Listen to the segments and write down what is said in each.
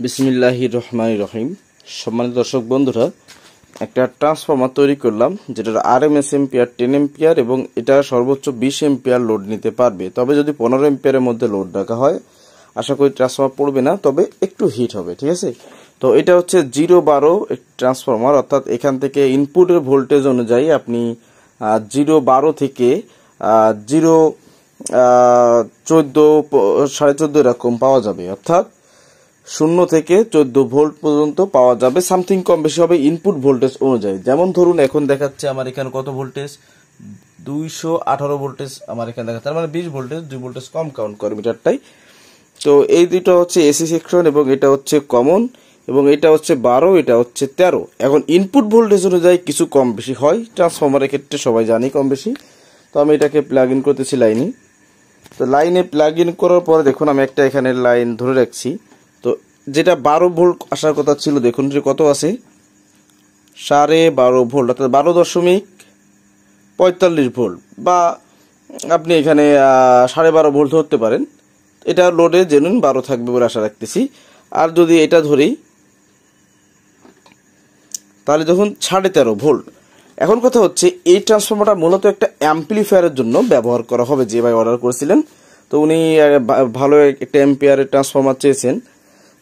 বিসমিল্লাহির রহমানির রহিম। সম্মানিত দর্শক বন্ধুরা, একটা ট্রান্সফর্মার তৈরি করলাম যেটার আরএমএস এম্পিয়ার 10 এম্পিয়ার এবং এটা সর্বোচ্চ 20 এম্পিয়ার লোড নিতে পারবে। তবে যদি 15 এম্পিয়ারের মধ্যে লোড রাখা হয় আশা করি ট্রান্সফর্মার পড়বে না, তবে একটু হিট হবে। ঠিক আছে, তো এটা হচ্ছে 0-12 ট্রান্সফর্মার, অর্থাৎ এখান থেকে ইনপুটের ভোল্টেজ অনুযায়ী আপনি 0-12 থেকে 0-14 14.5 এরকম পাওয়া যাবে, অর্থাৎ 0 থেকে 14 ভোল্ট পর্যন্ত পাওয়া যাবে। সামথিং কম বেশি হবে ইনপুট ভোল্টেজ অনুযায়ী। যেমন ধরুন এখন দেখাচ্ছে আমার এখানে কত ভোল্টেজ, 218 ভোল্টেজ আমার এখানে দেখাচ্ছে, তার মানে 20 ভোল্টেজ, 2 ভোল্টেজ কম কাউন্ট করে মিটারটাই। তো এই দুটো হচ্ছে এসি সেকশন এবং এটা হচ্ছে কমন, এবং এটা হচ্ছে 12, এটা হচ্ছে 13। এখন ইনপুট ভোল্টেজ অনুযায়ী কিছু কম বেশি হয় ট্রান্সফরমারের ক্ষেত্রে, সবাই জানি কম বেশি। তো আমি এটাকে প্লাগ ইন করতেছি লাইনে। তো লাইনে প্লাগ ইন করার পরে দেখুন আমি একটা এখানে লাইন ধরে রাখছি। তো যেটা 12 ভোল্ট আসার কথা ছিল, দেখুন যে কত আছে, 12.5 ভোল্ট, অর্থাৎ 12.45 ভোল্ট, বা আপনি এখানে 12.5 ভোল্ট ধরতে পারেন। এটা লোডে জেনুইন 12 থাকবে বলে আশা রাখতেছি। আর যদি এটা ধরি তাহলে দেখুন 13.5 ভোল্ট। এখন কথা হচ্ছে এই ট্রান্সফর্মারটা মূলত একটা অ্যাম্পলিফায়ারের জন্য ব্যবহার করা হবে। যে ভাই অর্ডার করেছিলেন, তো উনি ভালো একটা অ্যাম্পিয়ারের ট্রান্সফর্মার চেয়েছেন।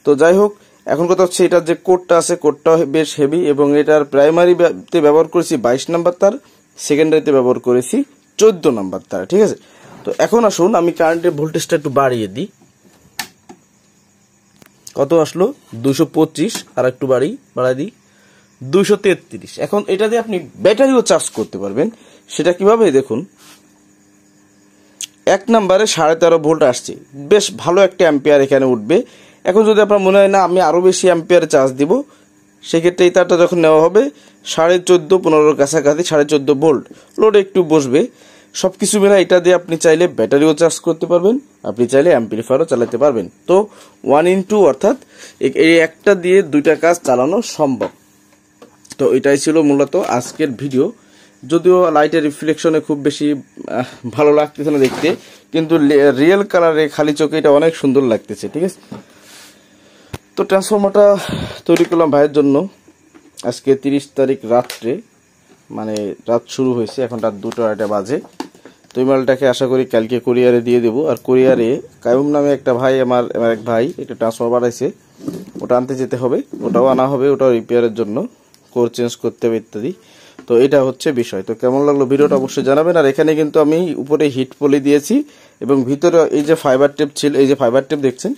তো যাই হোক, এখন কথা হচ্ছে এটার যে কোডটা আছে, কোডটা বেশ হেভি, এবং এটার প্রাইমারিতে ব্যবহার করেছি 22 নাম্বার তার, সেকেন্ডারিতে ব্যবহার করেছি 14 নাম্বার তার। ঠিক আছে, তো এখন আসুন আমি কারেন্টের ভোল্টেজটা একটু বাড়িয়ে দিই। কত আসলো, 225, আর একটু বাড়াই দিই 233। এখন এটা দিয়ে আপনি ব্যাটারিও চার্জ করতে পারবেন। সেটা কিভাবে দেখুন, 1 নাম্বারে 13.5 ভোল্ট আসছে, বেশ ভালো একটা অ্যাম্পিয়ার এখানে উঠবে। এখন যদি আপনার মনে হয় না আমি আরো বেশি অ্যাম্পিয়ারে চার্জ দিব, সেক্ষেত্রে এই তারটা যখন নেওয়া হবে 14.5-15 কাছাকাছি 14.5 ভোল্ট লোড একটু বসবে। সবকিছু মিলে এটা দিয়ে আপনি চাইলে ব্যাটারিও চার্জ করতে পারবেন, আপনি চাইলে অ্যাম্পলিফায়ারও চালাতে পারবেন। তো 1-in-2, অর্থাৎ এই একটা দিয়ে দুইটা কাজ চালানো সম্ভব। তো এটাই ছিল মূলত আজকের ভিডিও। যদিও লাইটের রিফ্লেকশনে খুব বেশি ভালো লাগতেছে না দেখতে, কিন্তু রিয়েল কালারে খালি চোখে এটা অনেক সুন্দর লাগতেছে। ঠিক আছে, তো ট্রান্সফর্মারটা তৈরি করলাম ভাইয়ের জন্য আজকে 30 তারিখ রাত্রে, মানে রাত শুরু হয়েছে, এখন রাত 2টা বাজে। তো এই মালটাকে আশা করি কালকে কুরিয়ারে দিয়ে দেবো। আর কুরিয়ারে কায়ুম নামে একটা ভাই, আমার এক ভাই একটা ট্রান্সফর্মার বানাইছে, ওটা আনতে যেতে হবে, ওটাও আনা হবে, ওটাও রিপেয়ারের জন্য, কোর চেঞ্জ করতে হবে ইত্যাদি। তো এটা হচ্ছে বিষয়। তো কেমন লাগলো ভিডিওটা অবশ্যই জানাবেন। আর এখানে কিন্তু আমি উপরে হিট পলি দিয়েছি, এবং ভিতরে এই যে ফাইবার টেপ ছিল, এই যে ফাইবার টেপ দেখছেন,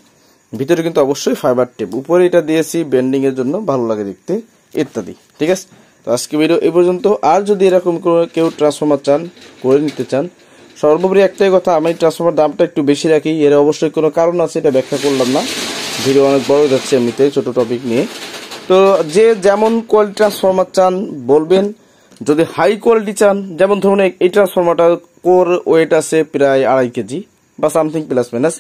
ভিতরে কিন্তু অবশ্যই ফাইবার টেপ, উপরে এটা দিয়েছি বেন্ডিং এর জন্য, ভালো লাগে দেখতে ইত্যাদি। ঠিক আছে, তো আজকে ভিডিও এই পর্যন্ত। আর যদি এরকম কেউ ট্রান্সফর্মার চান, করে নিতে চান, সর্বোপরি একটাই কথা, আমি ট্রান্সফর্মার দামটা একটু বেশি রাখি, এর অবশ্যই কোনো কারণ আছে, এটা ব্যাখ্যা করলাম না, ভিডিও অনেক বড় যাচ্ছে এমনিতে ছোট টপিক নিয়ে। তো যে যেমন কোয়ালিটি ট্রান্সফর্মার চান বলবেন। যদি হাই কোয়ালিটি চান, যেমন ধরুন এই ট্রান্সফর্মারটা কোর ওয়েট আছে প্রায় 2.5 কেজি বা সামথিং প্লাস মাইনাস,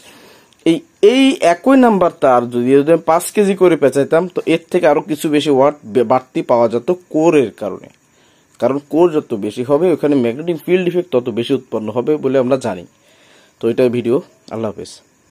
এই একই নাম্বার তার যদি 5 কেজি করে পেঁচাইতাম, তো এর থেকে আরো কিছু বেশি ওয়াট বাড়তি পাওয়া যেত কোরের কারণে। কারণ কোর যত বেশি হবে ওখানে ম্যাগনেটিক ফিল্ড ইফেক্ট তত বেশি উৎপন্ন হবে বলে আমরা জানি। তো এটাই ভিডিও। আল্লাহ হাফেজ।